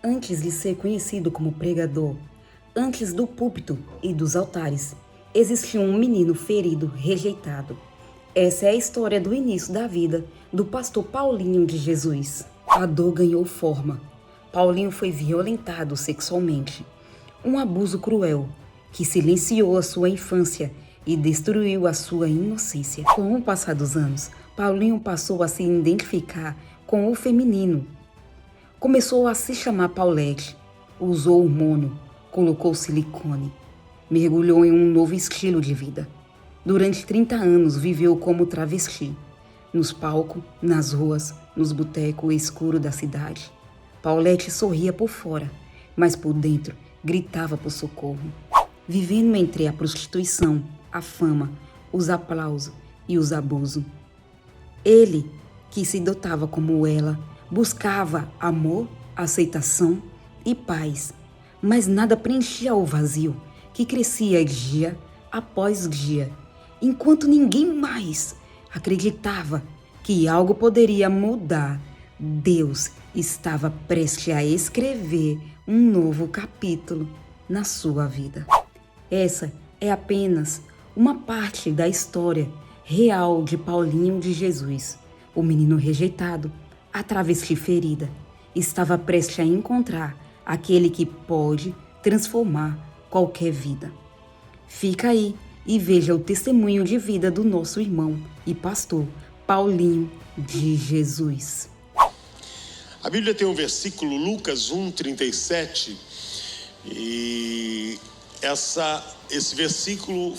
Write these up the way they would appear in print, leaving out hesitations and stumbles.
Antes de ser conhecido como pregador, antes do púlpito e dos altares, existia um menino ferido, rejeitado. Essa é a história do início da vida do pastor Paulinho de Jesus. A dor ganhou forma. Paulinho foi violentado sexualmente. Um abuso cruel que silenciou a sua infância e destruiu a sua inocência. Com o passar dos anos, Paulinho passou a se identificar com o feminino. Começou a se chamar Paulette, usou hormônio, colocou silicone, mergulhou em um novo estilo de vida. Durante 30 anos viveu como travesti, nos palcos, nas ruas, nos botecos escuros da cidade. Paulette sorria por fora, mas por dentro gritava por socorro. Vivendo entre a prostituição, a fama, os aplausos e os abusos. Ele, que se dotava como ela, buscava amor, aceitação e paz, mas nada preenchia o vazio que crescia dia após dia, enquanto ninguém mais acreditava que algo poderia mudar. Deus estava prestes a escrever um novo capítulo na sua vida. Essa é apenas uma parte da história real de Paulinho de Jesus, o menino rejeitado, a travesti ferida, estava prestes a encontrar aquele que pode transformar qualquer vida. Fica aí e veja o testemunho de vida do nosso irmão e pastor Paulinho de Jesus. A Bíblia tem um versículo, Lucas 1:37, e esse versículo,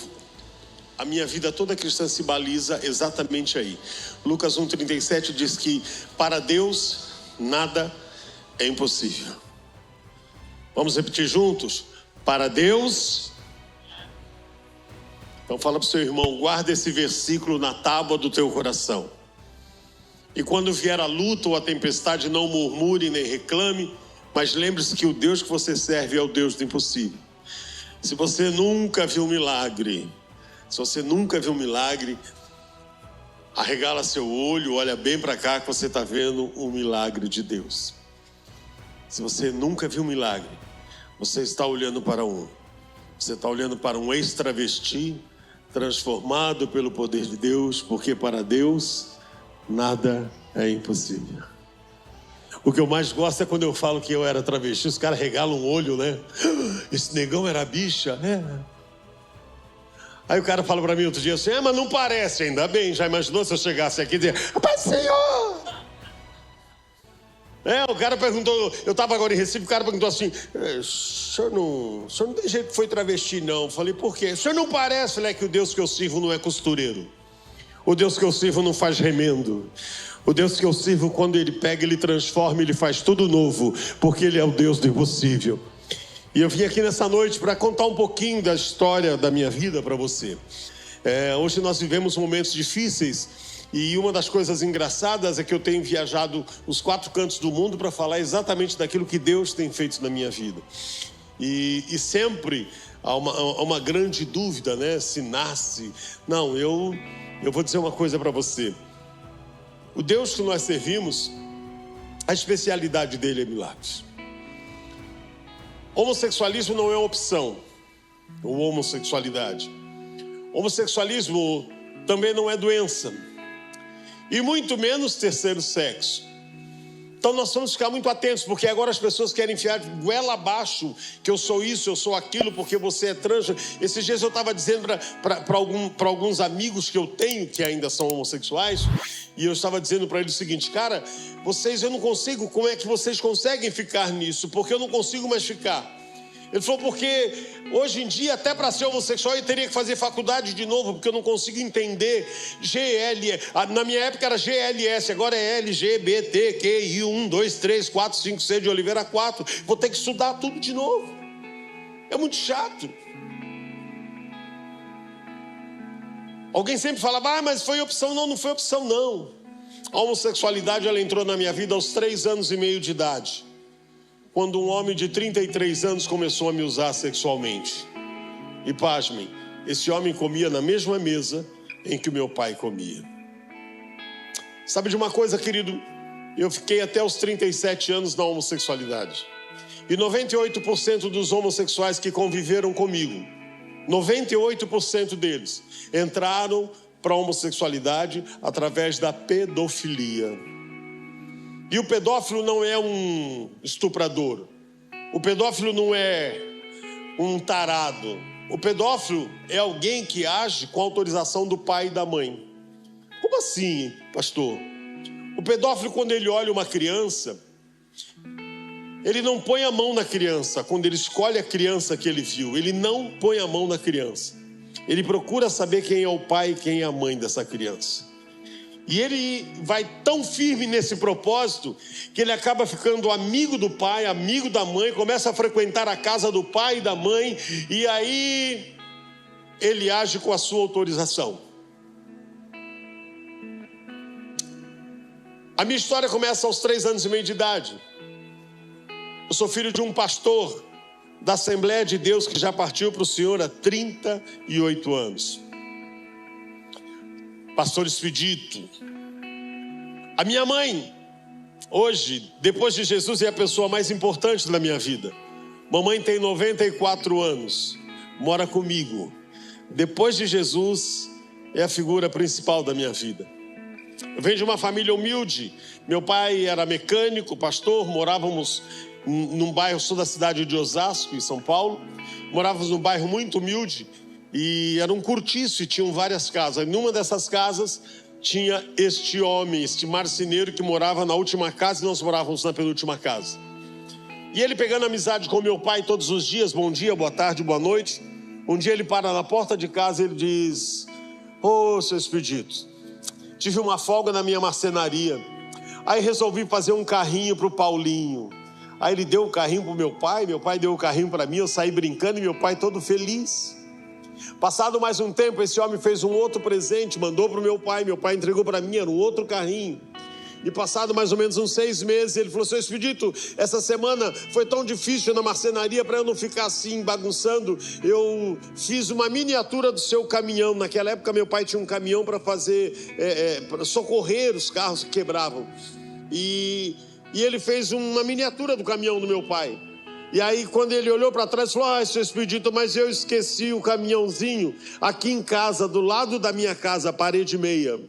a minha vida toda cristã se baliza exatamente aí. Lucas 1:37 diz que para Deus nada é impossível. Vamos repetir juntos? Para Deus. Então fala para o seu irmão, guarda esse versículo na tábua do teu coração. E quando vier a luta ou a tempestade, não murmure nem reclame, mas lembre-se que o Deus que você serve é o Deus do impossível. Se você nunca viu milagre, arregala seu olho, olha bem para cá que você está vendo o milagre de Deus. Se você nunca viu milagre, você está olhando para Você está olhando para um ex-travesti transformado pelo poder de Deus, porque para Deus nada é impossível. O que eu mais gosto é quando eu falo que eu era travesti, os caras regalam o olho, né? Esse negão era bicha, né? Aí o cara fala pra mim outro dia assim, mas não parece, ainda bem, já imaginou se eu chegasse aqui e dizer, Pai Senhor! O cara perguntou, eu estava agora em Recife, o cara perguntou assim, o senhor não tem jeito que foi travesti não. Eu falei, por quê? O senhor não parece, né, que o Deus que eu sirvo não é costureiro? O Deus que eu sirvo não faz remendo. O Deus que eu sirvo, quando Ele pega, Ele transforma, Ele faz tudo novo, porque Ele é o Deus do impossível. E eu vim aqui nessa noite para contar um pouquinho da história da minha vida para você. Hoje nós vivemos momentos difíceis e uma das coisas engraçadas é que eu tenho viajado os 4 cantos do mundo para falar exatamente daquilo que Deus tem feito na minha vida. E sempre há uma grande dúvida, né? Se nasce... Não, eu vou dizer uma coisa para você. O Deus que nós servimos, a especialidade dele é milagres. Homossexualismo não é uma opção, ou homossexualidade. Homossexualismo também não é doença, e muito menos terceiro sexo. Então nós vamos ficar muito atentos, porque agora as pessoas querem enfiar goela abaixo, que eu sou isso, eu sou aquilo, porque você é trans. Esses dias eu estava dizendo para alguns amigos que eu tenho, que ainda são homossexuais, e eu estava dizendo para eles o seguinte, cara, eu não consigo, como é que vocês conseguem ficar nisso? Porque eu não consigo mais ficar. Ele falou, porque hoje em dia, até para ser homossexual, eu teria que fazer faculdade de novo, porque eu não consigo entender na minha época era GLS, agora é LGBTQI 1, 2, 3, 4, 5, 6 de Oliveira 4. Vou ter que estudar tudo de novo. É muito chato. Alguém sempre fala, mas foi opção. Não foi opção não. A homossexualidade, ela entrou na minha vida aos 3 anos e meio de idade, quando um homem de 33 anos começou a me usar sexualmente. E pasmem, esse homem comia na mesma mesa em que o meu pai comia. Sabe de uma coisa, querido? Eu fiquei até os 37 anos na homossexualidade. E 98% dos homossexuais que conviveram comigo, 98% deles entraram para a homossexualidade através da pedofilia. E o pedófilo não é um estuprador. O pedófilo não é um tarado. O pedófilo é alguém que age com autorização do pai e da mãe. Como assim, pastor? O pedófilo, quando ele olha uma criança, ele não põe a mão na criança. Quando ele escolhe a criança que ele viu, ele não põe a mão na criança. Ele procura saber quem é o pai e quem é a mãe dessa criança. E ele vai tão firme nesse propósito que ele acaba ficando amigo do pai, amigo da mãe, começa a frequentar a casa do pai e da mãe, e aí ele age com a sua autorização. A minha história começa aos 3 anos e meio de idade. Eu sou filho de um pastor da Assembleia de Deus que já partiu para o Senhor há 38 anos. Pastor Expedito. A minha mãe, hoje, depois de Jesus, é a pessoa mais importante da minha vida. Mamãe tem 94 anos, mora comigo. Depois de Jesus, é a figura principal da minha vida. Eu venho de uma família humilde. Meu pai era mecânico, pastor, morávamos num bairro, sou da cidade de Osasco, em São Paulo. Morávamos num bairro muito humilde e era um cortiço e tinham várias casas. E numa dessas casas tinha este homem, este marceneiro que morava na última casa e nós morávamos na penúltima casa. E ele pegando amizade com meu pai todos os dias, bom dia, boa tarde, boa noite. Um dia ele para na porta de casa e ele diz: ô, seu Expedito, tive uma folga na minha marcenaria, aí resolvi fazer um carrinho para o Paulinho. Aí ele deu o carrinho para o meu pai deu o carrinho para mim, eu saí brincando e meu pai todo feliz. Passado mais um tempo, esse homem fez um outro presente, mandou para o meu pai entregou para mim, era um outro carrinho. E passado mais ou menos uns 6 meses, ele falou: seu Expedito, essa semana foi tão difícil na marcenaria, para eu não ficar assim bagunçando, eu fiz uma miniatura do seu caminhão. Naquela época meu pai tinha um caminhão para fazer, para socorrer os carros que quebravam. E ele fez uma miniatura do caminhão do meu pai. E aí quando ele olhou para trás, falou: ah, seu Expedito, mas eu esqueci o caminhãozinho aqui em casa, do lado da minha casa, parede meia.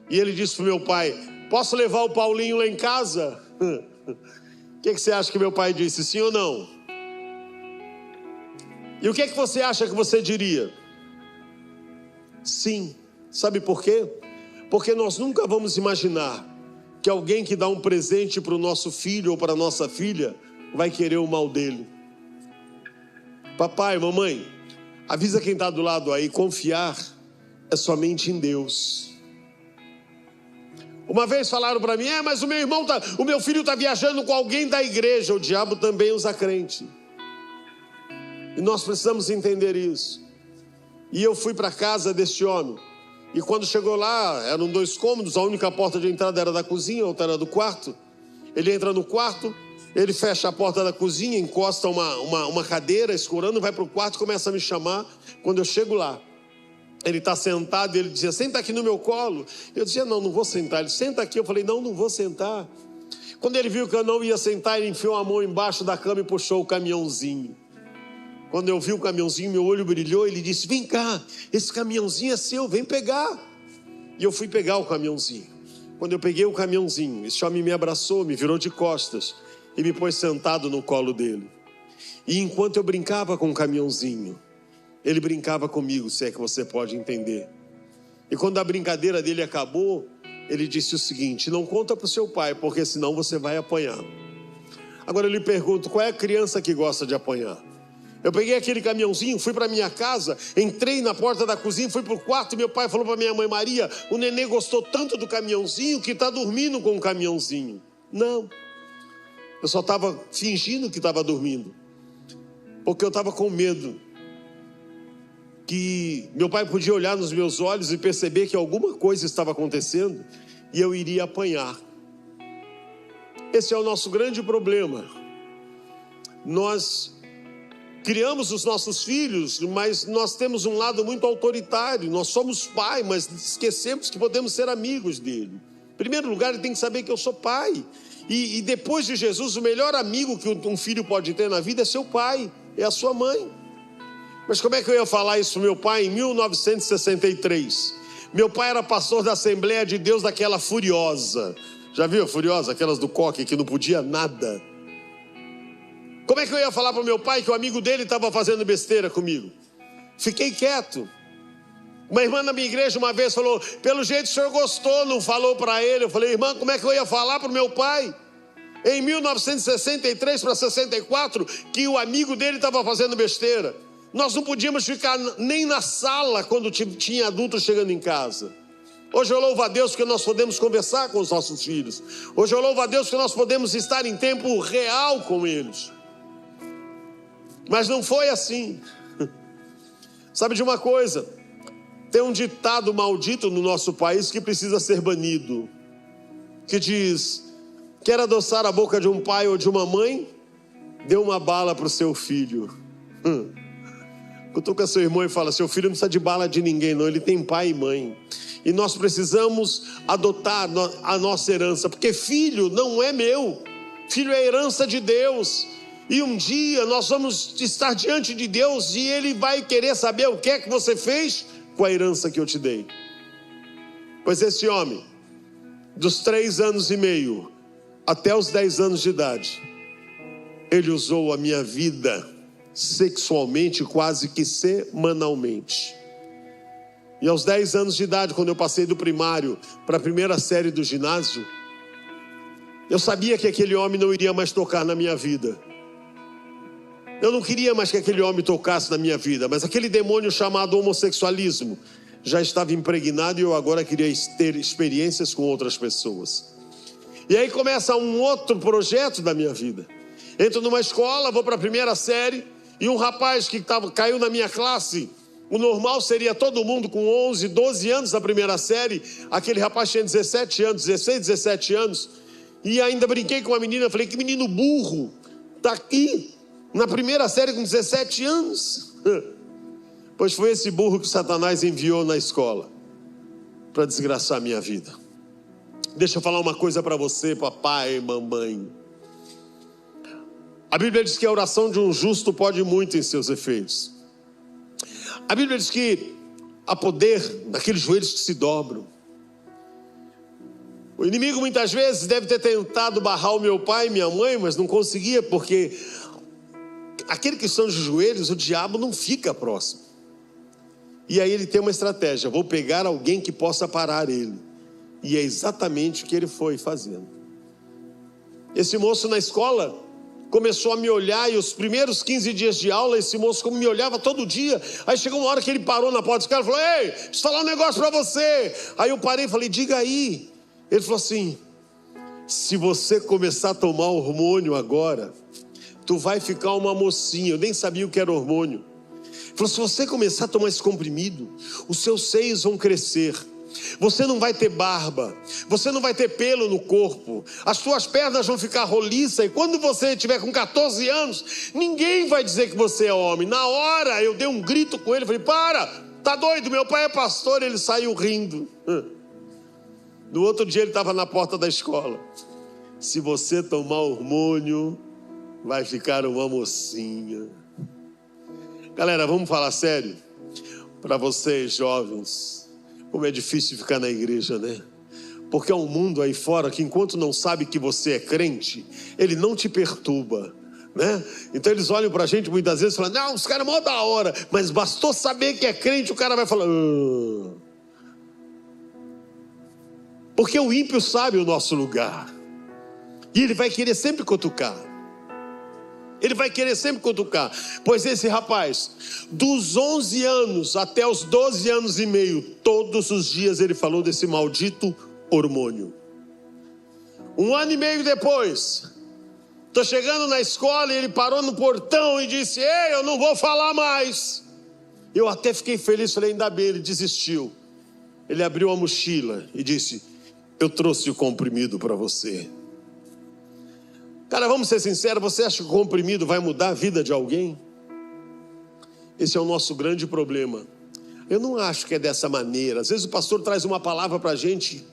E ele disse para o meu pai: posso levar o Paulinho lá em casa? O que você acha que meu pai disse, sim ou não? E o que você acha que você diria? Sim. Sabe por quê? Porque nós nunca vamos imaginar que alguém que dá um presente para o nosso filho ou para a nossa filha vai querer o mal dele. Papai, mamãe, avisa quem está do lado aí, confiar é somente em Deus. Uma vez falaram para mim: mas o meu filho está viajando com alguém da igreja. O diabo também usa crente. E nós precisamos entender isso. E eu fui para a casa deste homem. E quando chegou lá, eram 2 cômodos, a única porta de entrada era da cozinha, a outra era do quarto. Ele entra no quarto, ele fecha a porta da cozinha, encosta uma cadeira escurando, vai para o quarto e começa a me chamar. Quando eu chego lá, ele está sentado e ele dizia: senta aqui no meu colo. Eu dizia: não vou sentar. Ele: senta aqui. Eu falei: não vou sentar. Quando ele viu que eu não ia sentar, ele enfiou a mão embaixo da cama e puxou o caminhãozinho. Quando eu vi o caminhãozinho, meu olho brilhou. Ele disse: vem cá, esse caminhãozinho é seu, vem pegar. E eu fui pegar o caminhãozinho. Quando eu peguei o caminhãozinho, esse homem me abraçou, me virou de costas e me pôs sentado no colo dele. E enquanto eu brincava com o caminhãozinho, ele brincava comigo, se é que você pode entender. E quando a brincadeira dele acabou, ele disse o seguinte: não conta para o seu pai, porque senão você vai apanhar. Agora eu lhe pergunto, qual é a criança que gosta de apanhar? Eu peguei aquele caminhãozinho, fui para minha casa, entrei na porta da cozinha, fui para o quarto, e meu pai falou para minha mãe: Maria, o nenê gostou tanto do caminhãozinho que está dormindo com o caminhãozinho. Não, eu só estava fingindo que estava dormindo, porque eu estava com medo que meu pai podia olhar nos meus olhos e perceber que alguma coisa estava acontecendo e eu iria apanhar. Esse é o nosso grande problema. Nós criamos os nossos filhos, mas nós temos um lado muito autoritário. Nós somos pai, mas esquecemos que podemos ser amigos dele. Em primeiro lugar, ele tem que saber que eu sou pai. E depois de Jesus, o melhor amigo que um filho pode ter na vida é seu pai, é a sua mãe. Mas como é que eu ia falar isso pro meu pai em 1963? Meu pai era pastor da Assembleia de Deus daquela Furiosa. Já viu a Furiosa? Aquelas do coque que não podia nada. Como é que eu ia falar para o meu pai que o amigo dele estava fazendo besteira comigo? Fiquei quieto. Uma irmã na minha igreja uma vez falou: pelo jeito o senhor gostou, não falou para ele. Eu falei: irmã, como é que eu ia falar para o meu pai em 1963 para 64 que o amigo dele estava fazendo besteira? Nós não podíamos ficar nem na sala quando tinha adultos chegando em casa. Hoje eu louvo a Deus porque nós podemos conversar com os nossos filhos. Hoje eu louvo a Deus porque nós podemos estar em tempo real com eles. Mas não foi assim. Sabe de uma coisa? Tem um ditado maldito no nosso país que precisa ser banido, que diz: quer adoçar a boca de um pai ou de uma mãe? Dê uma bala para o seu filho. Cutuca seu irmão e fala: seu filho não precisa de bala de ninguém não, ele tem pai e mãe. E nós precisamos adotar a nossa herança, porque filho não é meu, filho é herança de Deus. E um dia nós vamos estar diante de Deus e Ele vai querer saber o que é que você fez com a herança que eu te dei. Pois esse homem, dos 3 anos e meio até os 10 anos de idade, ele usou a minha vida sexualmente quase que semanalmente. E aos 10 anos de idade, quando eu passei do primário para a primeira série do ginásio, eu sabia que aquele homem não iria mais tocar na minha vida. Eu não queria mais que aquele homem tocasse na minha vida, mas aquele demônio chamado homossexualismo já estava impregnado e eu agora queria ter experiências com outras pessoas. E aí começa um outro projeto da minha vida. Entro numa escola, vou para a primeira série e um rapaz que caiu na minha classe. O normal seria todo mundo com 11, 12 anos na primeira série. Aquele rapaz tinha 17 anos, 16, 17 anos. E ainda brinquei com uma menina, falei: que menino burro, está aqui na primeira série com 17 anos. Pois foi esse burro que Satanás enviou na escola para desgraçar a minha vida. Deixa eu falar uma coisa para você, papai e mamãe. A Bíblia diz que a oração de um justo pode muito em seus efeitos. A Bíblia diz que há poder naqueles joelhos que se dobram. O inimigo muitas vezes deve ter tentado barrar o meu pai e minha mãe, mas não conseguia, porque aquele que estão de joelhos, o diabo não fica próximo. E aí ele tem uma estratégia: vou pegar alguém que possa parar ele. E é exatamente o que ele foi fazendo. Esse moço na escola começou a me olhar, e os primeiros 15 dias de aula, esse moço me olhava todo dia. Aí chegou uma hora que ele parou na porta do cara e falou: ei, deixa eu falar um negócio para você. Aí eu parei e falei: diga aí. Ele falou assim: se você começar a tomar hormônio agora, tu vai ficar uma mocinha. Eu nem sabia o que era hormônio. Ele falou: se você começar a tomar esse comprimido, os seus seios vão crescer. Você não vai ter barba, você não vai ter pelo no corpo, as suas pernas vão ficar roliças, e quando você estiver com 14 anos, ninguém vai dizer que você é homem. Na hora eu dei um grito com ele, falei: para, tá doido, meu pai é pastor. Ele saiu rindo. No outro dia ele estava na porta da escola: se você tomar hormônio, vai ficar uma mocinha. Galera, vamos falar sério? Para vocês jovens, como é difícil ficar na igreja, né? Porque há um mundo aí fora que, enquanto não sabe que você é crente, ele não te perturba, né? Então eles olham pra gente muitas vezes e falam: não, os caras é mó da hora. Mas bastou saber que é crente, o cara vai falar: porque o ímpio sabe o nosso lugar. E ele vai querer sempre cutucar. Ele vai querer sempre cutucar. Pois esse rapaz, dos 11 anos até os 12 anos e meio, todos os dias ele falou desse maldito hormônio. 1 ano e meio depois, estou chegando na escola e ele parou no portão e disse: ei, eu não vou falar mais. Eu até fiquei feliz, falei: ainda bem, ele desistiu. Ele abriu a mochila e disse: eu trouxe o comprimido para você. Cara, vamos ser sinceros, você acha que o comprimido vai mudar a vida de alguém? Esse é o nosso grande problema. Eu não acho que é dessa maneira. Às vezes o pastor traz uma palavra para a gente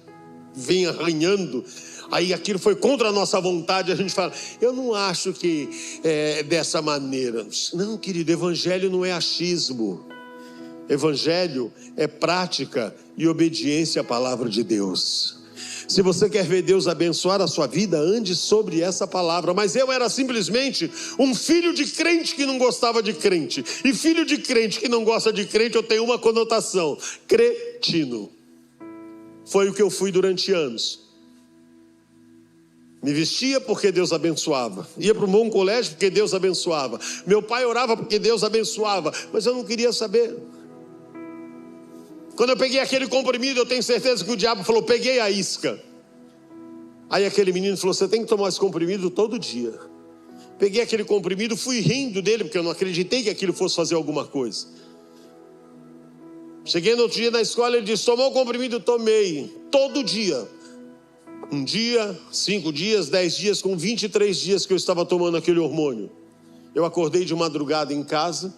vem arranhando. Aí aquilo foi contra a nossa vontade, a gente fala, eu não acho que é dessa maneira. Não, querido, evangelho não é achismo. Evangelho é prática e obediência à palavra de Deus. Se você quer ver Deus abençoar a sua vida, ande sobre essa palavra. Mas eu era simplesmente um filho de crente que não gostava de crente. E filho de crente que não gosta de crente, eu tenho uma conotação: cretino. Foi o que eu fui durante anos. Me vestia porque Deus abençoava. Ia para um bom colégio porque Deus abençoava. Meu pai orava porque Deus abençoava. Mas eu não queria saber. Quando eu peguei aquele comprimido, eu tenho certeza que o diabo falou, peguei a isca. Aí aquele menino falou, você tem que tomar esse comprimido todo dia. Peguei aquele comprimido, fui rindo dele, porque eu não acreditei que aquilo fosse fazer alguma coisa. Cheguei no outro dia na escola, ele disse, tomou o comprimido? Tomei, todo dia. 1 dia, 5 dias, 10 dias, com 23 dias que eu estava tomando aquele hormônio. Eu acordei de madrugada em casa,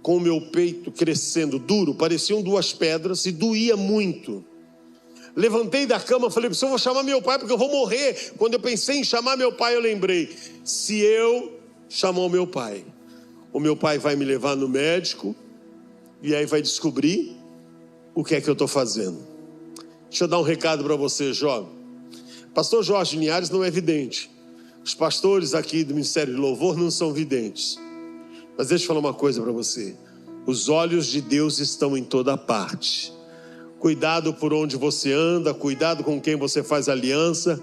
com o meu peito crescendo duro, pareciam 2 pedras e doía muito. Levantei da cama, falei, eu vou chamar meu pai porque eu vou morrer. Quando eu pensei em chamar meu pai, eu lembrei, se eu chamar o meu pai vai me levar no médico e aí vai descobrir o que é que eu estou fazendo. Deixa eu dar um recado para você, jovem. Pastor Jorge Linhares não é vidente. Os pastores aqui do Ministério de Louvor não são videntes. Mas deixa eu falar uma coisa para você. Os olhos de Deus estão em toda parte. Cuidado por onde você anda, cuidado com quem você faz aliança,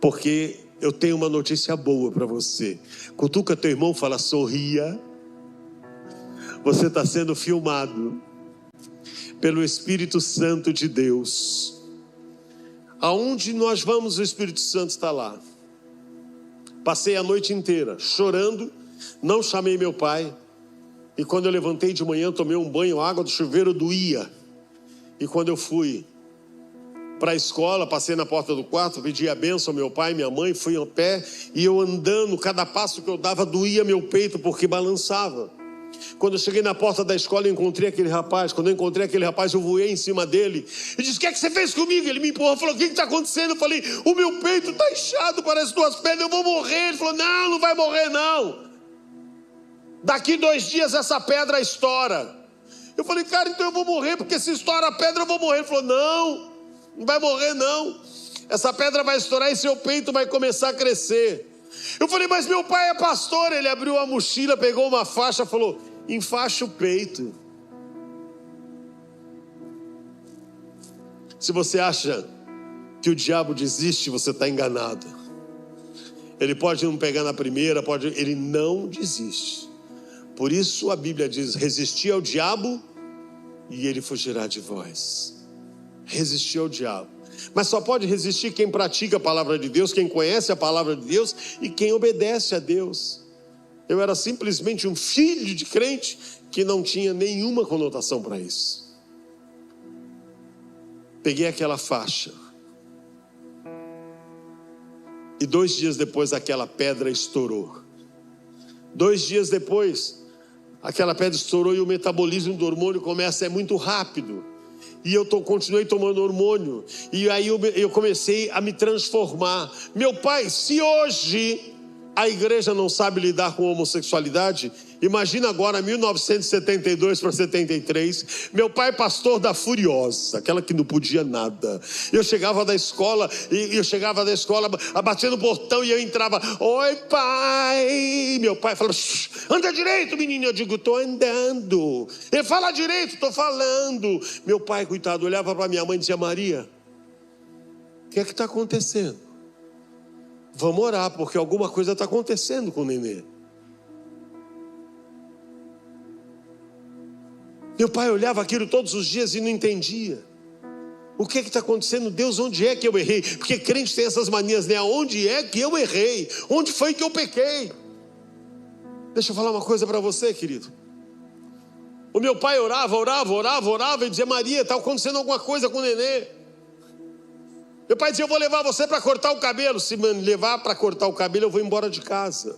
porque eu tenho uma notícia boa para você. Cutuca teu irmão, fala, sorria. Você está sendo filmado pelo Espírito Santo de Deus. Aonde nós vamos, o Espírito Santo está lá. Passei a noite inteira chorando, não chamei meu pai. E quando eu levantei de manhã, tomei um banho, a água do chuveiro doía. E quando eu fui para a escola, passei na porta do quarto, pedi a bênção ao meu pai e minha mãe, fui a pé, e eu andando, cada passo que eu dava doía meu peito, porque balançava. Quando eu cheguei na porta da escola, eu encontrei aquele rapaz. Quando eu encontrei aquele rapaz, eu voei em cima dele e disse, o que é que você fez comigo? Ele me empurrou, falou, o que está acontecendo? Eu falei, o meu peito está inchado, parece 2 pedras, eu vou morrer. Ele falou, não, não vai morrer não. Daqui 2 dias essa pedra estoura. Eu falei, cara, então eu vou morrer, porque se estoura a pedra eu vou morrer. Ele falou, não, não vai morrer não. Essa pedra vai estourar e seu peito vai começar a crescer. Eu falei, mas meu pai é pastor. Ele abriu a mochila, pegou uma faixa, falou, enfaixa o peito. Se você acha que o diabo desiste, você está enganado. Ele pode não pegar na primeira, ele não desiste. Por isso a Bíblia diz, resistir ao diabo e ele fugirá de vós. Resistir ao diabo. Mas só pode resistir quem pratica a palavra de Deus, quem conhece a palavra de Deus e quem obedece a Deus. Eu era simplesmente um filho de crente que não tinha nenhuma conotação para isso. Peguei aquela faixa. E 2 dias depois aquela pedra estourou. 2 dias depois, aquela pedra estourou e o metabolismo do hormônio começa, é muito rápido. E eu continuei tomando hormônio. E aí eu comecei a me transformar. Meu pai, se hoje a igreja não sabe lidar com a homossexualidade, imagina agora 1972 para 73, meu pai pastor da Furiosa, aquela que não podia nada. Eu chegava da escola, batia no portão e eu entrava, oi pai, meu pai falava, anda direito menino, eu digo, tô andando. Ele fala direito, tô falando. Meu pai, coitado, olhava para minha mãe e dizia, Maria, o que é que está acontecendo? Vamos orar, porque alguma coisa está acontecendo com o nenê. Meu pai olhava aquilo todos os dias e não entendia. O que está acontecendo? Deus, onde é que eu errei? Porque crente tem essas manias, né? Onde é que eu errei? Onde foi que eu pequei? Deixa eu falar uma coisa para você, querido. O meu pai orava e dizia, Maria, está acontecendo alguma coisa com o nenê. Meu pai dizia, eu vou levar você para cortar o cabelo. Se me levar para cortar o cabelo, eu vou embora de casa.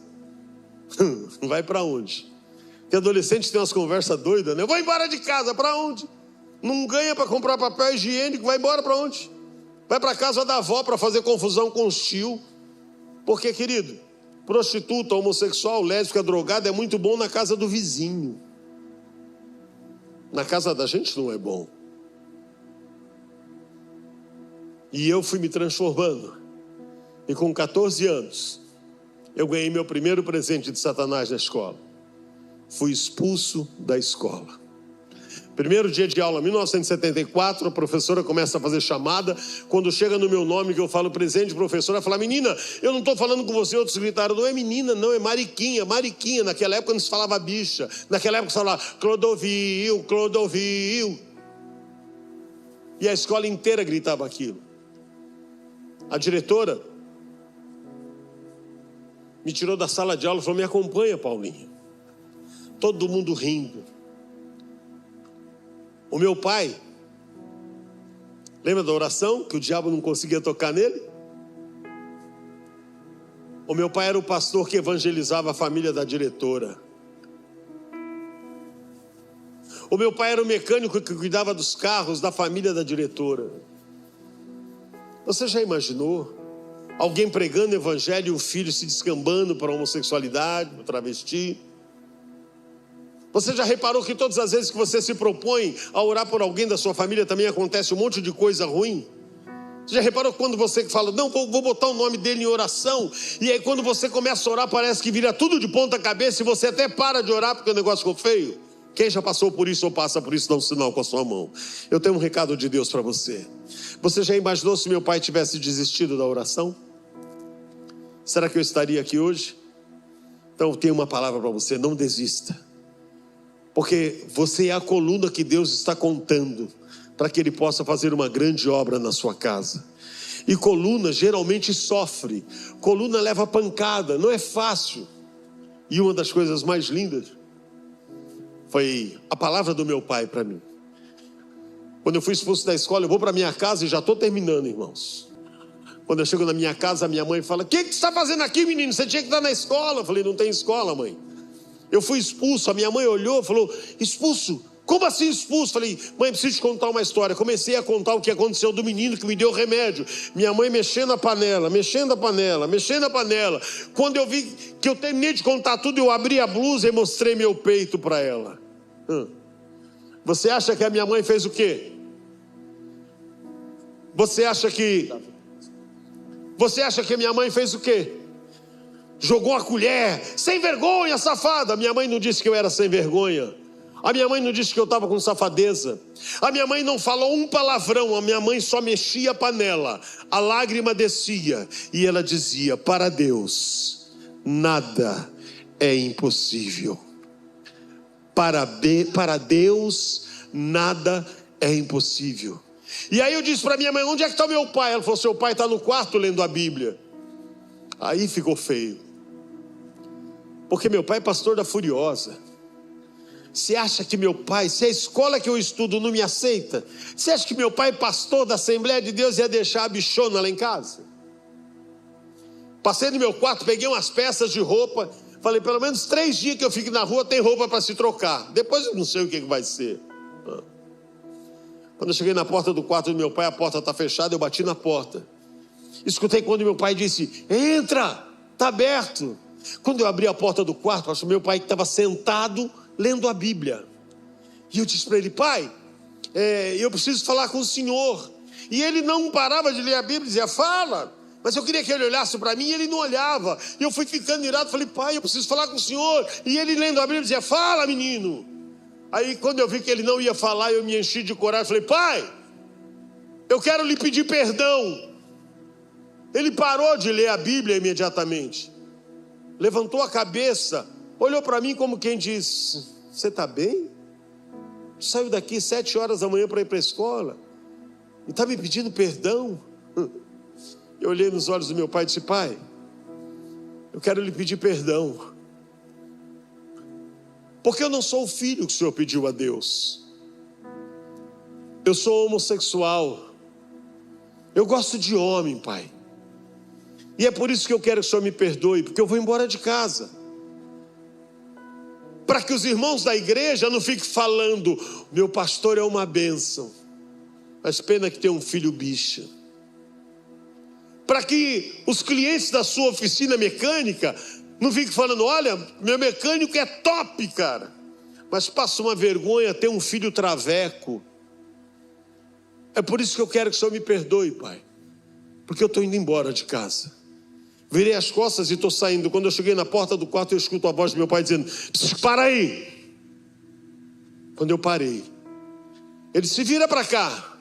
Vai para onde? Porque adolescente tem umas conversas doidas, né? Eu vou embora de casa, para onde? Não ganha para comprar papel higiênico, vai embora para onde? Vai para casa da avó para fazer confusão com os tio. Porque, querido, prostituta, homossexual, lésbica, drogada é muito bom na casa do vizinho. Na casa da gente não é bom. E eu fui me transformando. E com 14 anos, eu ganhei meu primeiro presente de Satanás na escola. Fui expulso da escola. Primeiro dia de aula, 1974, a professora começa a fazer chamada. Quando chega no meu nome, que eu falo presente, a professora fala: menina, eu não estou falando com você. Outros gritaram: não é menina, não, é Mariquinha, Mariquinha. Naquela época não se falava bicha. Naquela época se falava Clodovil, Clodovil. E a escola inteira gritava aquilo. A diretora me tirou da sala de aula e falou: me acompanha, Paulinho. Todo mundo rindo. O meu pai, lembra da oração que o diabo não conseguia tocar nele? O meu pai era o pastor que evangelizava a família da diretora. O meu pai era o mecânico que cuidava dos carros da família da diretora. Você já imaginou alguém pregando o evangelho e o filho se descambando para a homossexualidade, para travesti? Você já reparou que todas as vezes que você se propõe a orar por alguém da sua família também acontece um monte de coisa ruim? Você já reparou que quando você fala: não, vou botar o nome dele em oração, e aí quando você começa a orar parece que vira tudo de ponta cabeça e você até para de orar porque o negócio ficou feio? Quem já passou por isso ou passa por isso, dá um sinal com a sua mão. Eu tenho um recado de Deus para você. Você já imaginou se meu pai tivesse desistido da oração? Será que eu estaria aqui hoje? Então eu tenho uma palavra para você: não desista. Porque você é a coluna que Deus está contando para que Ele possa fazer uma grande obra na sua casa. E coluna geralmente sofre, coluna leva pancada, não é fácil. E uma das coisas mais lindas foi a palavra do meu pai para mim. Quando eu fui expulso da escola, eu vou para minha casa e já estou terminando, irmãos. Quando eu chego na minha casa, a minha mãe fala: o que você está fazendo aqui, menino? Você tinha que estar na escola. Eu falei: não tem escola, mãe. Eu fui expulso. A minha mãe olhou e falou: expulso? Como assim expulso? Falei: mãe, preciso te contar uma história. Comecei a contar o que aconteceu do menino que me deu remédio. Minha mãe mexendo a panela, mexendo a panela, mexendo a panela. Quando eu vi que eu terminei de contar tudo, eu abri a blusa e mostrei meu peito para ela. Você acha que a minha mãe fez o quê? Você acha que a minha mãe fez o quê? Jogou a colher, sem vergonha, safada. A minha mãe não disse que eu era sem vergonha. A minha mãe não disse que eu estava com safadeza. A minha mãe não falou um palavrão. A minha mãe só mexia a panela. A lágrima descia e ela dizia: para Deus nada é impossível. Para Deus nada é impossível. E aí eu disse para minha mãe: onde é que está o meu pai? Ela falou: seu pai está no quarto lendo a Bíblia. Aí ficou feio. Porque meu pai é pastor da Furiosa. Você acha que meu pai, se a escola que eu estudo não me aceita, você acha que meu pai, pastor da Assembleia de Deus, ia deixar a bichona lá em casa? Passei no meu quarto, peguei umas peças de roupa, falei: pelo menos 3 dias que eu fique na rua tem roupa para se trocar. Depois eu não sei o que vai ser. Quando eu cheguei na porta do quarto do meu pai, a porta está fechada, eu bati na porta. Escutei quando meu pai disse: entra, está aberto. Quando eu abri a porta do quarto, acho que meu pai estava sentado lendo a Bíblia. E eu disse para ele: pai, eu preciso falar com o senhor. E ele não parava de ler a Bíblia, dizia: fala. Mas eu queria que ele olhasse para mim e ele não olhava. E eu fui ficando irado, falei: pai, eu preciso falar com o senhor. E ele lendo a Bíblia dizia: fala, menino. Aí quando eu vi que ele não ia falar, eu me enchi de coragem, falei: pai, eu quero lhe pedir perdão. Ele parou de ler a Bíblia imediatamente. Levantou a cabeça, olhou para mim como quem diz: você está bem? Saiu daqui 7 horas da manhã para ir para a escola e está me pedindo perdão? Eu olhei nos olhos do meu pai e disse: pai, eu quero lhe pedir perdão, porque eu não sou o filho que o senhor pediu a Deus. Eu sou homossexual. Eu gosto de homem, pai. E é por isso que eu quero que o senhor me perdoe, porque eu vou embora de casa. Para que os irmãos da igreja não fiquem falando: meu pastor é uma bênção, mas pena que tem um filho bicha. para que os clientes da sua oficina mecânica não fiquem falando: olha, meu mecânico é top, cara. Mas passa uma vergonha ter um filho traveco. É por isso que eu quero que o Senhor me perdoe, Pai. Porque eu estou indo embora de casa. Virei as costas e estou saindo. Quando eu cheguei na porta do quarto, eu escuto a voz do meu pai dizendo: para aí. Quando eu parei, ele disse: vira para cá.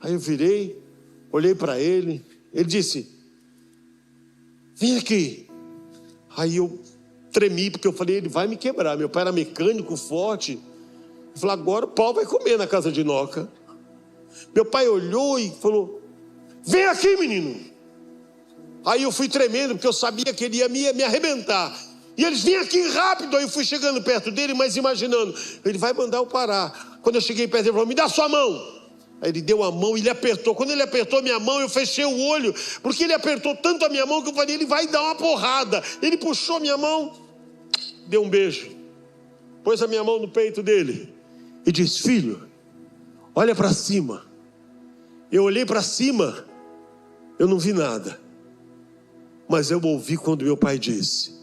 Aí eu virei, olhei para ele. Ele disse: vem aqui. Aí eu tremi, porque eu falei: ele vai me quebrar. Meu pai era mecânico forte. Eu falei: agora o pau vai comer na casa de Noca. Meu pai olhou e falou: vem aqui, menino. Aí eu fui tremendo, porque eu sabia que ele ia me arrebentar. E eles: vêm aqui rápido. Aí eu fui chegando perto dele, mas imaginando: ele vai mandar eu parar. Quando eu cheguei perto dele, ele falou: me dá sua mão. Aí ele deu a mão e ele apertou. Quando ele apertou a minha mão, eu fechei o olho, porque ele apertou tanto a minha mão que eu falei: ele vai dar uma porrada. Ele puxou a minha mão, deu um beijo, pôs a minha mão no peito dele e disse: filho, olha para cima. Eu olhei para cima, eu não vi nada, mas eu ouvi quando meu pai disse: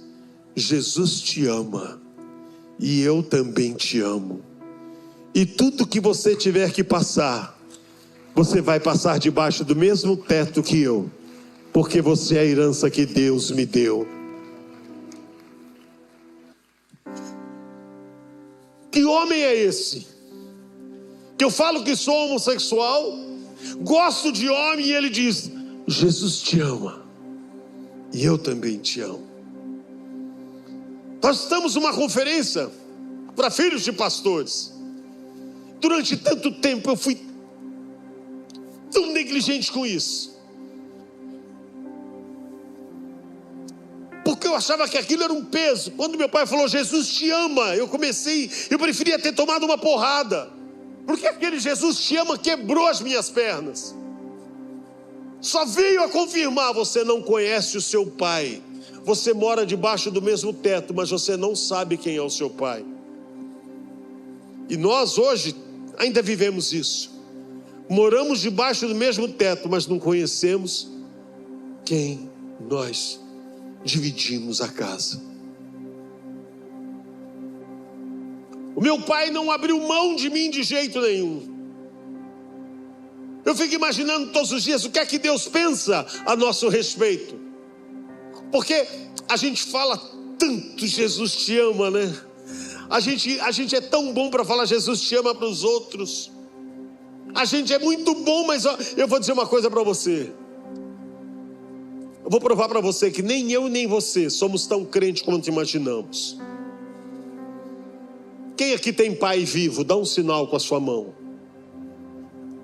Jesus te ama e eu também te amo. E tudo que você tiver que passar, você vai passar debaixo do mesmo teto que eu, porque você é a herança que Deus me deu. Que homem é esse? Que eu falo que sou homossexual, gosto de homem, e ele diz: Jesus te ama e eu também te amo. Nós estamos numa conferência para filhos de pastores. Durante tanto tempo eu fui tão negligente com isso, porque eu achava que aquilo era um peso. Quando meu pai falou: Jesus te ama, eu preferia ter tomado uma porrada, porque aquele Jesus te ama quebrou as minhas pernas. Só veio a confirmar: você não conhece o seu pai. Você mora debaixo do mesmo teto, mas você não sabe quem é o seu pai. E nós hoje ainda vivemos isso. Moramos debaixo do mesmo teto, mas não conhecemos quem nós dividimos a casa. O meu pai não abriu mão de mim de jeito nenhum. Eu fico imaginando todos os dias o que é que Deus pensa a nosso respeito. Porque a gente fala tanto Jesus te ama, né? A gente é tão bom para falar Jesus te ama para os outros. A gente é muito bom, mas ó, eu vou dizer uma coisa para você. Eu vou provar para você que nem eu nem você somos tão crentes quanto imaginamos. Quem aqui tem pai vivo? Dá um sinal com a sua mão.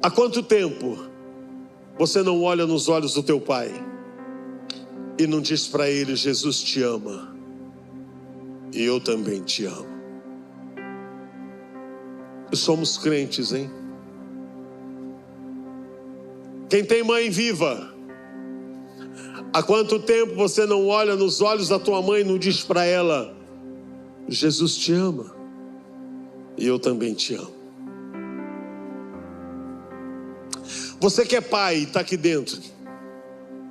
Há quanto tempo você não olha nos olhos do teu pai e não diz para ele: Jesus te ama e eu também te amo? Somos crentes, hein? Quem tem mãe viva, há quanto tempo você não olha nos olhos da tua mãe e não diz para ela: Jesus te ama e eu também te amo? Você que é pai e está aqui dentro,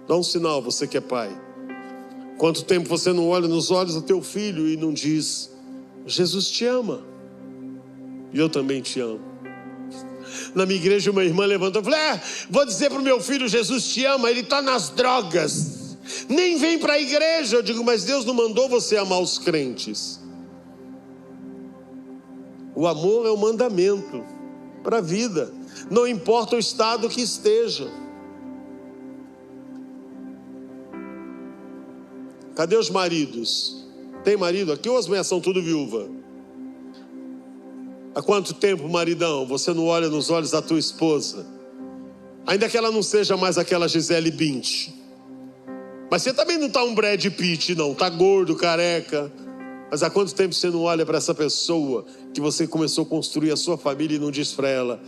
dá um sinal, você que é pai. Quanto tempo você não olha nos olhos do teu filho e não diz: Jesus te ama e eu também te amo? Na minha igreja uma irmã levantou e falou: vou dizer para o meu filho: Jesus te ama, ele está nas drogas, nem vem para a igreja. Eu digo: mas Deus não mandou você amar os crentes. O amor é o mandamento para a vida, não importa o estado que esteja. Cadê os maridos? Tem marido aqui ou as mulheres são tudo viúva? Há quanto tempo, maridão, você não olha nos olhos da tua esposa, ainda que ela não seja mais aquela Gisele Bündchen? Mas você também não está um Brad Pitt, não. Está gordo, careca. Mas há quanto tempo você não olha para essa pessoa que você começou a construir a sua família e não diz para ela: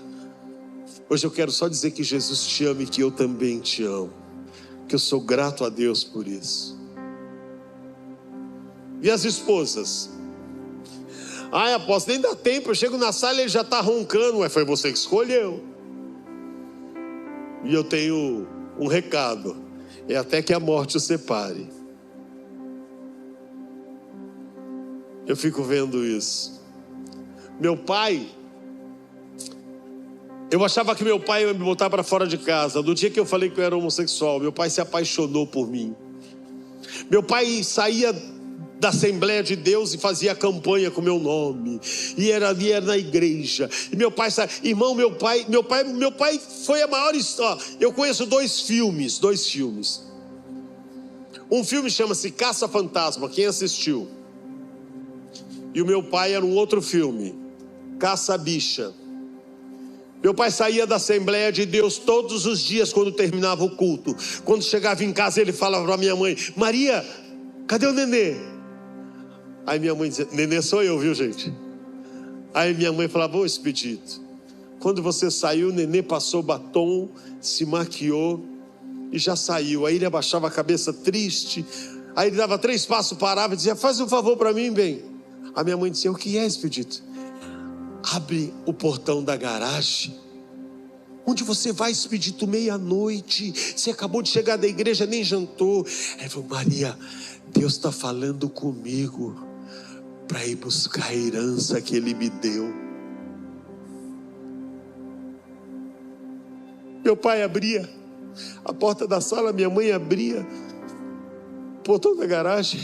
hoje eu quero só dizer que Jesus te ama e que eu também te amo, que eu sou grato a Deus por isso? E as esposas? Ai, apóstolo, nem dá tempo, eu chego na sala e ele já está roncando. Ué, foi você que escolheu. E eu tenho um recado: é até que a morte os separe. Eu fico vendo isso. Meu pai, eu achava que meu pai ia me botar para fora de casa. No dia que eu falei que eu era homossexual, meu pai se apaixonou por mim. Meu pai saía da Assembleia de Deus e fazia campanha com meu nome, e era ali, era na igreja. E meu pai, irmão, meu pai foi a maior história. Eu conheço dois filmes. Um filme chama-se Caça Fantasma, quem assistiu? E o meu pai era um outro filme, Caça Bicha. Meu pai saía da Assembleia de Deus todos os dias quando terminava o culto. Quando chegava em casa, ele falava para minha mãe: Maria, cadê o nenê? Aí minha mãe dizia: nenê sou eu, viu, gente? Aí minha mãe falava: ô Expedito, quando você saiu, o nenê passou batom, se maquiou e já saiu. Aí ele abaixava a cabeça triste. Aí ele dava 3 passos, parava e dizia: faz um favor para mim, bem. A minha mãe dizia: o que é, Expedito? Abre o portão da garagem. Onde você vai, Expedito, meia-noite? Você acabou de chegar da igreja, nem jantou. Aí falou: Maria, Deus está falando comigo para ir buscar a herança que Ele me deu. Meu pai abria a porta da sala, minha mãe abria o portão da garagem.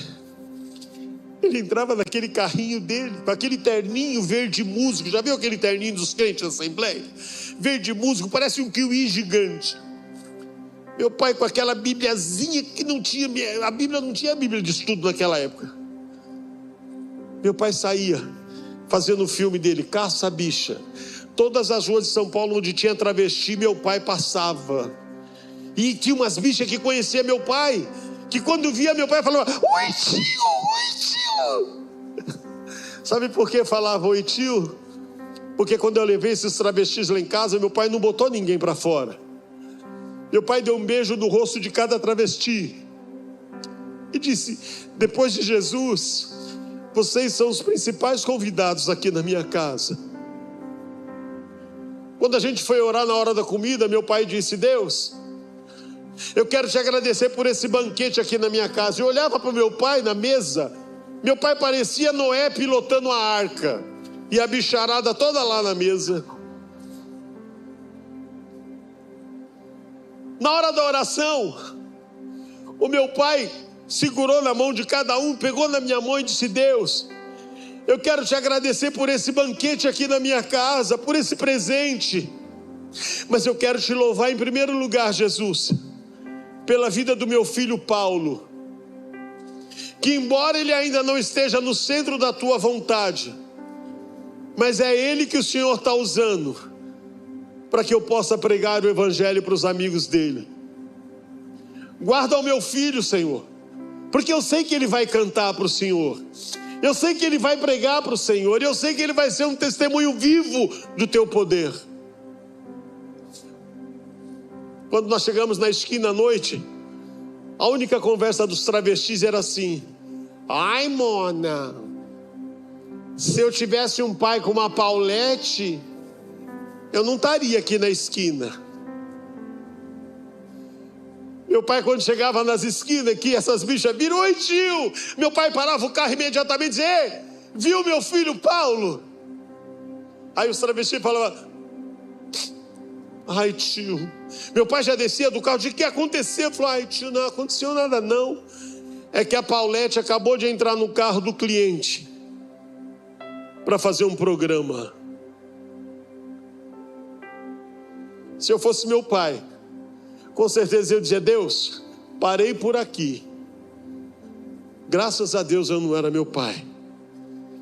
Ele entrava naquele carrinho dele, com aquele terninho verde músico. Já viu aquele terninho dos crentes da Assembleia? Verde músico, parece um kiwi gigante. Meu pai com aquela bibliazinha que não tinha, a Bíblia não tinha Bíblia de estudo naquela época. Meu pai saía fazendo o filme dele, Caça Bicha. Todas as ruas de São Paulo onde tinha travesti, meu pai passava. E tinha umas bichas que conheciam meu pai, que quando via meu pai falava: oi tio, oi tio. Sabe por que falava oi tio? Porque quando eu levei esses travestis lá em casa, meu pai não botou ninguém para fora. Meu pai deu um beijo no rosto de cada travesti e disse: depois de Jesus, vocês são os principais convidados aqui na minha casa. Quando a gente foi orar na hora da comida, meu pai disse: Deus, eu quero te agradecer por esse banquete aqui na minha casa. Eu olhava para o meu pai na mesa. Meu pai parecia Noé pilotando a arca, e a bicharada toda lá na mesa. Na hora da oração, o meu pai segurou na mão de cada um, pegou na minha mão e disse: Deus, eu quero te agradecer por esse banquete aqui na minha casa, por esse presente. Mas eu quero te louvar em primeiro lugar, Jesus, pela vida do meu filho Paulo, que embora ele ainda não esteja no centro da tua vontade, mas é ele que o Senhor está usando para que eu possa pregar o evangelho para os amigos dele. Guarda o meu filho, Senhor, porque eu sei que ele vai cantar para o Senhor, eu sei que ele vai pregar para o Senhor, eu sei que ele vai ser um testemunho vivo do teu poder. Quando nós chegamos na esquina à noite, a única conversa dos travestis era assim: ai, Mona, se eu tivesse um pai com uma Paulette, eu não estaria aqui na esquina. Meu pai, quando chegava nas esquinas aqui, essas bichas viram: oi tio. Meu pai parava o carro imediatamente e dizia: ei, viu meu filho Paulo? Aí os travestis falavam: ai tio. Meu pai já descia do carro, de que aconteceu? Falou: ai tio, não aconteceu nada não. É que a Paulette acabou de entrar no carro do cliente para fazer um programa. Se eu fosse meu pai, com certeza eu dizia: Deus, parei por aqui. Graças a Deus eu não era meu pai.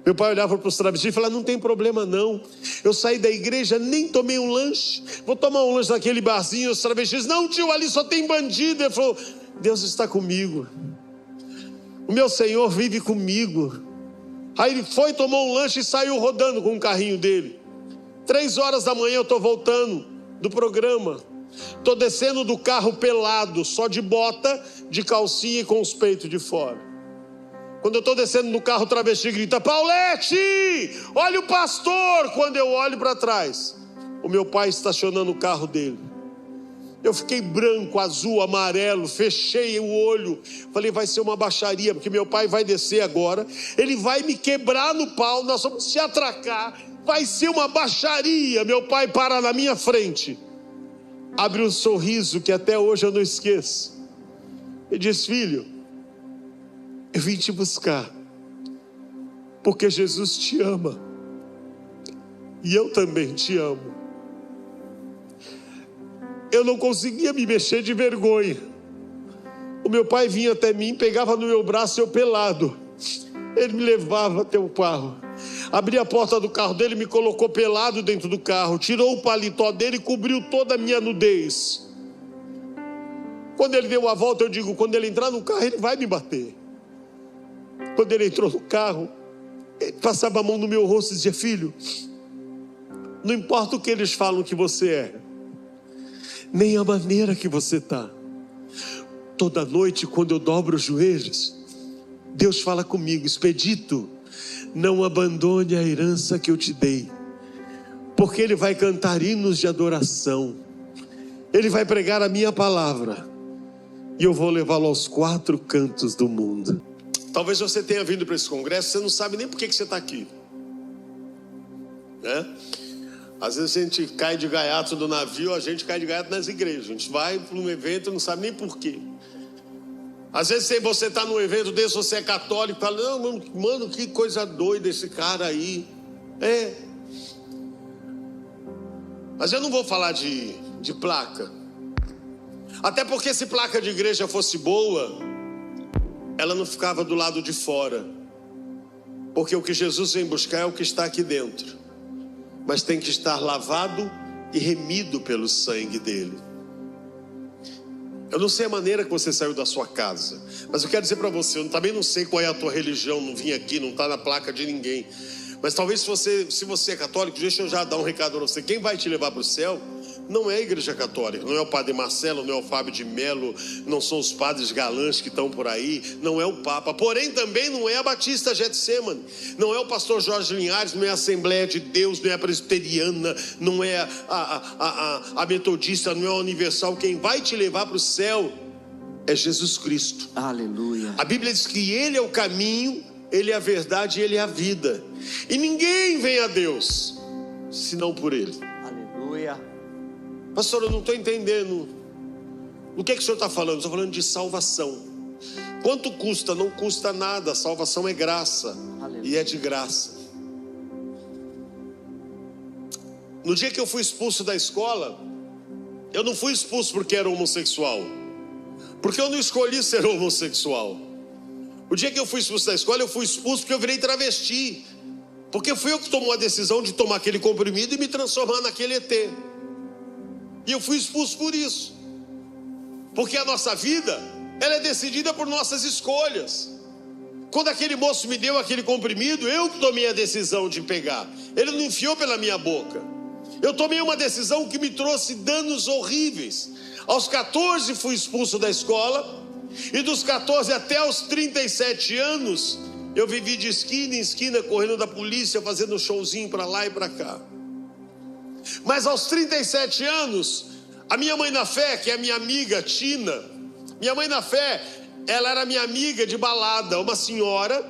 Meu pai olhava para os travestis e falava: não tem problema não, eu saí da igreja, nem tomei um lanche, vou tomar um lanche naquele barzinho. Os travestis: não tio, ali só tem bandido. Ele falou: Deus está comigo, o meu Senhor vive comigo. Aí ele foi, tomou um lanche e saiu rodando com o carrinho dele. 3 horas da manhã eu estou voltando do programa, estou descendo do carro pelado, só de bota, de calcinha e com os peitos de fora. Quando eu estou descendo do carro, o travesti grita: Paulette, olha o pastor. Quando eu olho para trás, o meu pai estacionando o carro dele. Eu fiquei branco, azul, amarelo, fechei o olho. Falei, vai ser uma baixaria, porque meu pai vai descer agora. Ele vai me quebrar no pau, nós vamos se atracar. Vai ser uma baixaria. Meu pai para na minha frente. Abre um sorriso que até hoje eu não esqueço. E diz, filho, eu vim te buscar, porque Jesus te ama. E eu também te amo. Eu não conseguia me mexer de vergonha. O meu pai vinha até mim, pegava no meu braço, eu pelado. Ele me levava até o carro. Abria a porta do carro dele, me colocou pelado dentro do carro. Tirou o paletó dele e cobriu toda a minha nudez. Quando ele deu a volta, eu digo, quando ele entrar no carro, ele vai me bater. Quando ele entrou no carro, ele passava a mão no meu rosto e dizia, filho, não importa o que eles falam que você é, nem a maneira que você está. Toda noite, quando eu dobro os joelhos, Deus fala comigo, Expedito, não abandone a herança que eu te dei, porque Ele vai cantar hinos de adoração, Ele vai pregar a minha palavra, e eu vou levá-lo aos 4 cantos do mundo. Talvez você tenha vindo para esse congresso, você não sabe nem por que você está aqui, né? Às vezes a gente cai de gaiato do navio, a gente cai de gaiato nas igrejas. A gente vai para um evento e não sabe nem por quê. Às vezes você está num evento desse, você é católico, fala, não, mano, que coisa doida esse cara aí. Mas eu não vou falar de placa. Até porque se placa de igreja fosse boa, ela não ficava do lado de fora. Porque o que Jesus vem buscar é o que está aqui dentro. Mas tem que estar lavado e remido pelo sangue dele. Eu não sei a maneira que você saiu da sua casa, mas eu quero dizer para você, eu também não sei qual é a tua religião, não vim aqui, não está na placa de ninguém. Mas talvez se você é católico, deixa eu já dar um recado para você. Quem vai te levar para o céu não é a igreja católica, não é o padre Marcelo, não é o Fábio de Melo, não são os padres galãs que estão por aí, não é o Papa, porém também não é a Batista Getsemane, não é o pastor Jorge Linhares, não é a Assembleia de Deus, não é a Presbiteriana, não é a Metodista, não é a Universal. Quem vai te levar para o céu é Jesus Cristo. Aleluia. A Bíblia diz que Ele é o caminho, Ele é a verdade e Ele é a vida, e ninguém vem a Deus senão por Ele. Aleluia. Pastor, eu não estou entendendo. O que o senhor está falando? Estou falando de salvação. Quanto custa? Não custa nada. Salvação é graça. Aleluia. E é de graça. No dia que eu fui expulso da escola, eu não fui expulso porque era homossexual, porque eu não escolhi ser homossexual. O dia que eu fui expulso da escola, eu fui expulso porque eu virei travesti, porque fui eu que tomou a decisão de tomar aquele comprimido e me transformar naquele ET. E eu fui expulso por isso, porque a nossa vida, ela é decidida por nossas escolhas. Quando aquele moço me deu aquele comprimido, eu que tomei a decisão de pegar. Ele não enfiou pela minha boca. Eu tomei uma decisão que me trouxe danos horríveis. Aos 14 fui expulso da escola, e dos 14 até os 37 anos, eu vivi de esquina em esquina, correndo da polícia, fazendo um showzinho para lá e para cá. Mas aos 37 anos, a minha mãe na fé, que é a minha amiga Tina, minha mãe na fé, ela era minha amiga de balada, uma senhora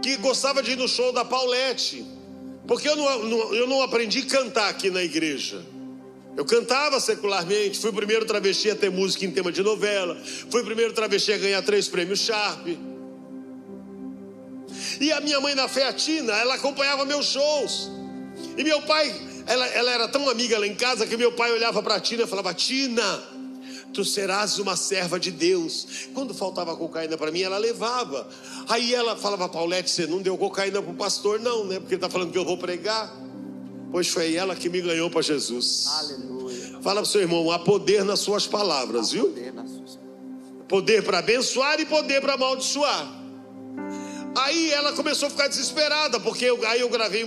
que gostava de ir no show da Paulette, porque eu não aprendi a cantar aqui na igreja. Eu cantava secularmente, fui o primeiro travesti a ter música em tema de novela, fui o primeiro travesti a ganhar 3 prêmios Sharp. E a minha mãe na fé, a Tina, ela acompanhava meus shows. E meu pai, ela era tão amiga lá em casa que meu pai olhava para a Tina e falava: Tina, tu serás uma serva de Deus. Quando faltava cocaína para mim, ela levava. Aí ela falava: Paulette, você não deu cocaína para o pastor não, né? Porque ele está falando que eu vou pregar. Pois foi ela que me ganhou para Jesus. Aleluia. Fala para o seu irmão, há poder nas suas palavras, viu? Poder para abençoar e poder para amaldiçoar. Aí ela começou a ficar desesperada, porque aí eu gravei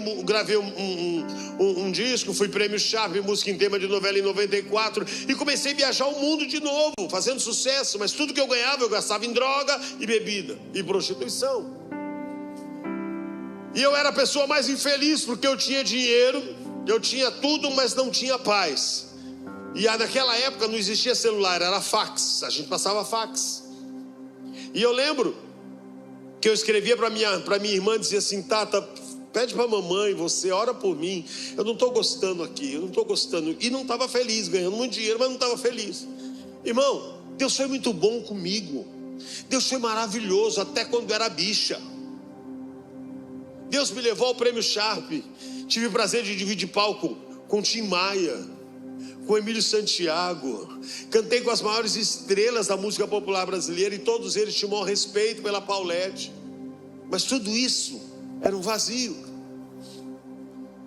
um disco, fui prêmio Sharp, música em tema de novela em 94, e comecei a viajar o mundo de novo, fazendo sucesso, mas tudo que eu ganhava eu gastava em droga e bebida e prostituição. E eu era a pessoa mais infeliz, porque eu tinha dinheiro, eu tinha tudo, mas não tinha paz. E naquela época não existia celular, era fax. A gente passava fax. E eu lembro que eu escrevia para minha irmã, dizia assim: Tata, pede para a mamãe, você ora por mim. Eu não estou gostando aqui, eu não estou gostando. E não estava feliz, ganhando muito dinheiro, mas não estava feliz. Irmão, Deus foi muito bom comigo. Deus foi maravilhoso até quando era bicha. Deus me levou ao Prêmio Sharp. Tive o prazer de dividir palco com Tim Maia, com Emílio Santiago. Cantei com as maiores estrelas da música popular brasileira, e todos eles tinham maior respeito pela Paulette. Mas tudo isso era um vazio.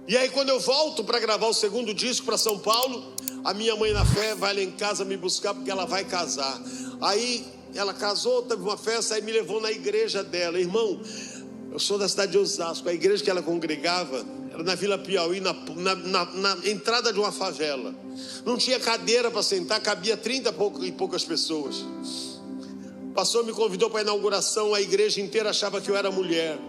E aí, quando eu volto para gravar o segundo disco para São Paulo, a minha mãe na fé vai lá em casa me buscar, porque ela vai casar. Aí ela casou, teve uma festa, aí me levou na igreja dela. Irmão, eu sou da cidade de Osasco. A igreja que ela congregava era na Vila Piauí, na entrada de uma favela. Não tinha cadeira para sentar, cabia 30 e poucas pessoas. O pastor me convidou para a inauguração, a igreja inteira achava que eu era mulher.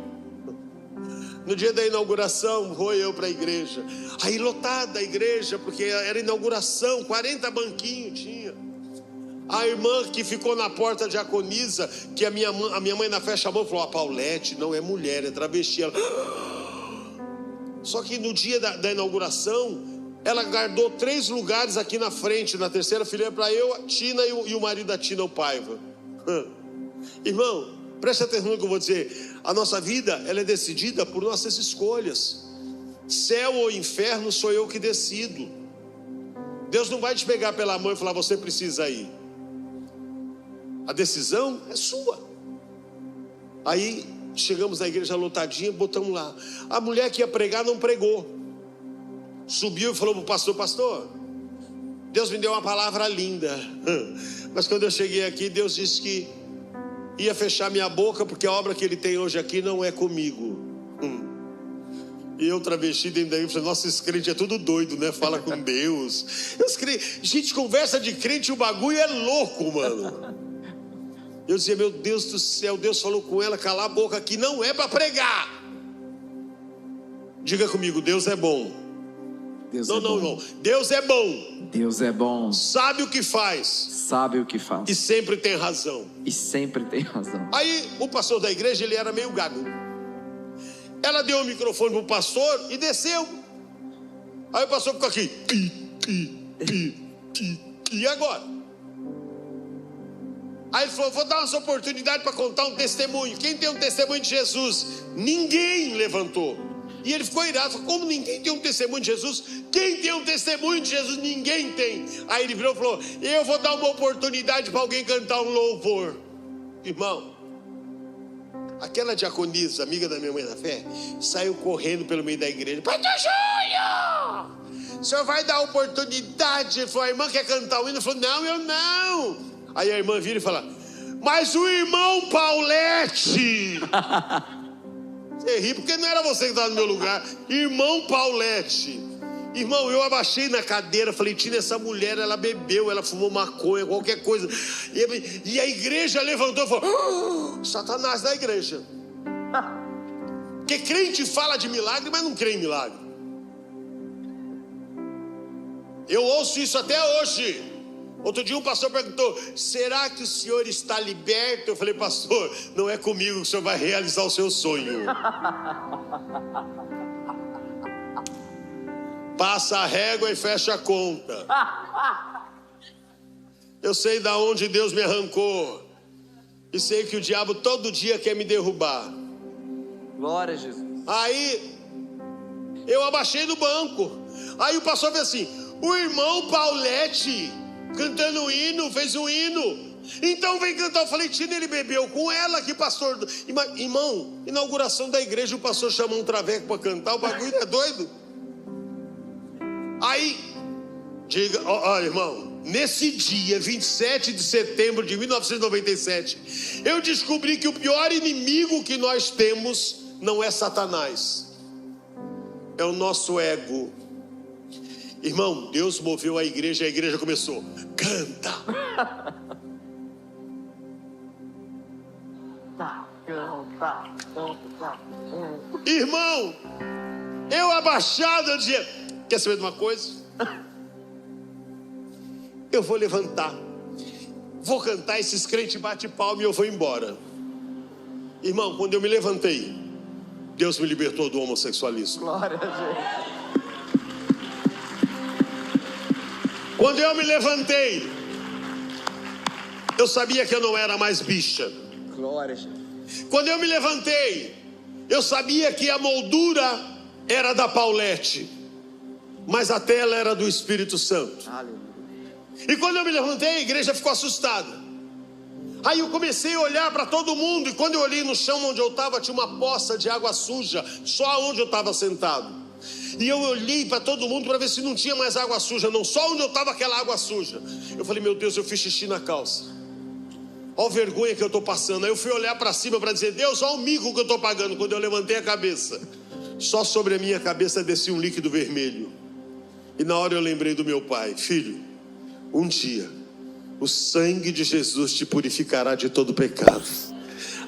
No dia da inauguração, vou eu para a igreja. Aí lotada a igreja, porque era inauguração, 40 banquinhos tinha. A irmã que ficou na porta, diaconisa, que a minha mãe na fé chamou, falou: a Paulette não é mulher, é travesti. Ela... Só que no dia da inauguração, ela guardou 3 lugares aqui na frente, na terceira fileira, para eu, a Tina e o marido da Tina, o Paiva. Irmão, preste atenção no que eu vou dizer. A nossa vida, ela é decidida por nossas escolhas. Céu ou inferno sou eu que decido. Deus não vai te pegar pela mão e falar: você precisa ir. A decisão é sua. Aí chegamos na igreja lotadinha, botamos lá. A mulher que ia pregar não pregou. Subiu e falou para o pastor: pastor, Deus me deu uma palavra linda, mas quando eu cheguei aqui, Deus disse que ia fechar minha boca, porque a obra que ele tem hoje aqui não é comigo. E eu travesti dentro daí, falei: nossa, esse crente é tudo doido, né? Fala com Deus. Gente, conversa de crente, o bagulho é louco, mano. Eu dizia: meu Deus do céu, Deus falou com ela, calar a boca aqui, não é para pregar. Diga comigo: Deus é bom. Deus não, é bom. irmão. Deus é bom. Deus é bom. Sabe o que faz. Sabe o que faz. E sempre tem razão. E sempre tem razão. Aí o pastor da igreja, ele era meio gago. Ela deu o microfone pro pastor e desceu. Aí o pastor ficou aqui. E agora? Aí ele falou: vou dar uma oportunidade para contar um testemunho. Quem tem um testemunho de Jesus? Ninguém levantou. E ele ficou irado: como ninguém tem um testemunho de Jesus? Quem tem um testemunho de Jesus? Ninguém tem. Aí ele virou e falou: eu vou dar uma oportunidade para alguém cantar um louvor. Irmão, aquela diaconisa, amiga da minha mãe na fé, saiu correndo pelo meio da igreja: pastor Júlio, o senhor vai dar oportunidade? Ele falou: a irmã quer cantar um hino? Ele falou: não, eu não. Aí a irmã vira e fala: mas o irmão Paulette. Você ri porque não era você que estava no meu lugar. Irmão Paulette. Irmão, eu abaixei na cadeira, falei: Tina, essa mulher, ela bebeu, ela fumou maconha, qualquer coisa. E a igreja levantou e falou: Satanás da igreja. Porque crente fala de milagre, mas não crê em milagre. Eu ouço isso até hoje. Outro dia um pastor perguntou: será que o senhor está liberto? Eu falei: pastor, não é comigo que o senhor vai realizar o seu sonho. Passa a régua e fecha a conta. Eu sei da onde Deus me arrancou. E sei que o diabo todo dia quer me derrubar. Glória a Jesus. Aí eu abaixei no banco. Aí o pastor fez assim: o irmão Paulette cantando um hino, fez um hino. Então vem cantar. Eu falei: Tina, ele bebeu com ela, que pastor. Irmão, inauguração da igreja, o pastor chamou um traveco para cantar. O bagulho é doido. Aí, diga, olha, irmão, nesse dia 27 de setembro de 1997, eu descobri que o pior inimigo que nós temos não é Satanás, é o nosso ego. Irmão, Deus moveu a igreja começou: canta. Irmão, eu abaixado, eu dizia: quer saber de uma coisa? eu vou levantar, vou cantar, esses crentes bate palma e eu vou embora. Irmão, quando eu me levantei, Deus me libertou do homossexualismo. Glória a Deus. Quando eu me levantei, eu sabia que eu não era mais bicha. Glória a Deus. Quando eu me levantei, eu sabia que a moldura era da Paulette, mas a tela era do Espírito Santo. Aleluia. E quando eu me levantei, a igreja ficou assustada. Aí eu comecei a olhar para todo mundo, e quando eu olhei no chão onde eu estava, tinha uma poça de água suja, só onde eu estava sentado. E eu olhei para todo mundo para ver se não tinha mais água suja, não, só onde eu estava aquela água suja. Eu falei, meu Deus, eu fiz xixi na calça. Olha a vergonha que eu estou passando. Aí eu fui olhar para cima para dizer, Deus, olha o mico que eu estou pagando. Quando eu levantei a cabeça, só sobre a minha cabeça descia um líquido vermelho. E na hora eu lembrei do meu pai, filho, um dia o sangue de Jesus te purificará de todo pecado.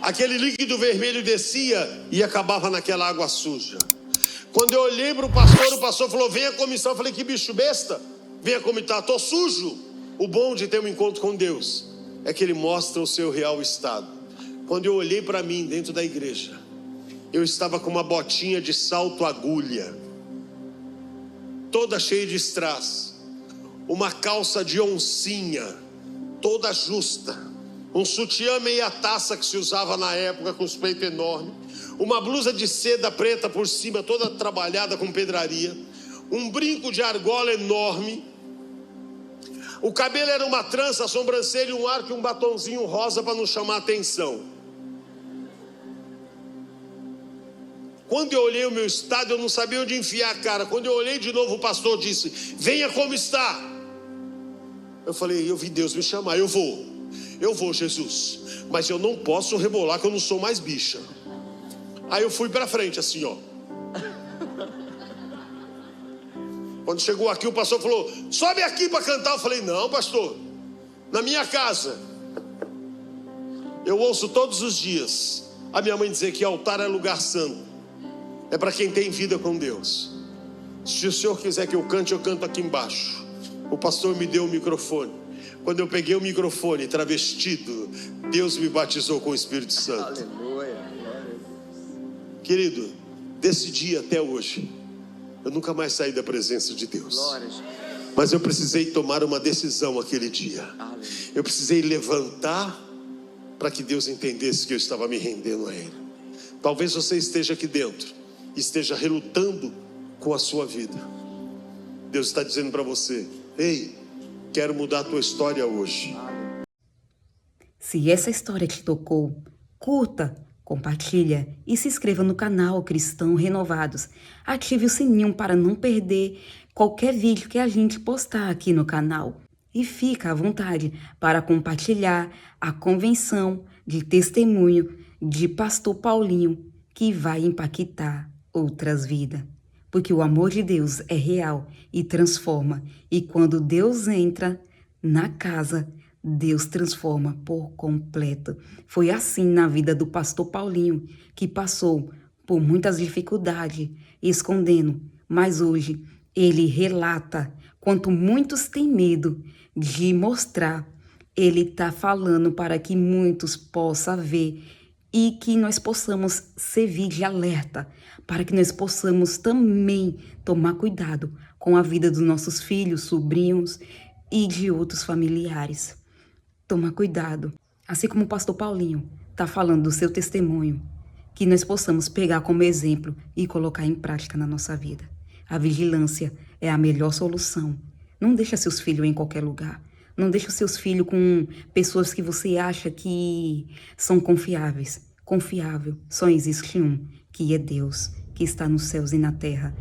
Aquele líquido vermelho descia e acabava naquela água suja. Quando eu olhei para o pastor falou, venha à comissão. Eu falei, que bicho besta, venha comitar, estou sujo. O bom de ter um encontro com Deus é que Ele mostra o seu real estado. Quando eu olhei para mim dentro da igreja, eu estava com uma botinha de salto agulha, toda cheia de strass, uma calça de oncinha, toda justa, um sutiã meia taça que se usava na época com os peitos enormes, uma blusa de seda preta por cima toda trabalhada com pedraria, um brinco de argola enorme, o cabelo era uma trança, a sobrancelha, um arco e um batonzinho rosa para não chamar atenção. Quando eu olhei o meu estado, eu não sabia onde enfiar a cara. Quando eu olhei de novo, o pastor disse, venha como está. Eu falei, eu vi Deus me chamar, eu vou Jesus, mas eu não posso rebolar que eu não sou mais bicha. Aí eu fui para frente assim, ó. Quando chegou aqui, o pastor falou, sobe aqui para cantar. Eu falei, não, pastor, na minha casa eu ouço todos os dias a minha mãe dizer que altar é lugar santo, é para quem tem vida com Deus. Se o senhor quiser que eu canto aqui embaixo. O pastor me deu o microfone. Quando eu peguei o microfone travestido, Deus me batizou com o Espírito Santo. Aleluia. Querido, desse dia até hoje, eu nunca mais saí da presença de Deus. Glória a Deus. Mas eu precisei tomar uma decisão aquele dia. Aleluia. Eu precisei levantar para que Deus entendesse que eu estava me rendendo a Ele. Talvez você esteja aqui dentro, esteja relutando com a sua vida. Deus está dizendo para você, ei, quero mudar a tua história hoje. Se essa história te tocou, curta, compartilha e se inscreva no canal Cristão Renovados. Ative o sininho para não perder qualquer vídeo que a gente postar aqui no canal. E fica à vontade para compartilhar a convenção de testemunho de Pastor Paulinho, que vai impactar outras vidas. Porque o amor de Deus é real e transforma. E quando Deus entra na casa, Deus transforma por completo. Foi assim na vida do pastor Paulinho, que passou por muitas dificuldades, escondendo. Mas hoje ele relata, quanto muitos têm medo de mostrar, ele está falando para que muitos possam ver e que nós possamos servir de alerta, para que nós possamos também tomar cuidado com a vida dos nossos filhos, sobrinhos e de outros familiares. Tomar cuidado, assim como o pastor Paulinho está falando do seu testemunho, que nós possamos pegar como exemplo e colocar em prática na nossa vida. A vigilância é a melhor solução. Não deixa seus filhos em qualquer lugar. Não deixa os seus filhos com pessoas que você acha que são confiáveis. Confiável só existe um, que é Deus, que está nos céus e na terra.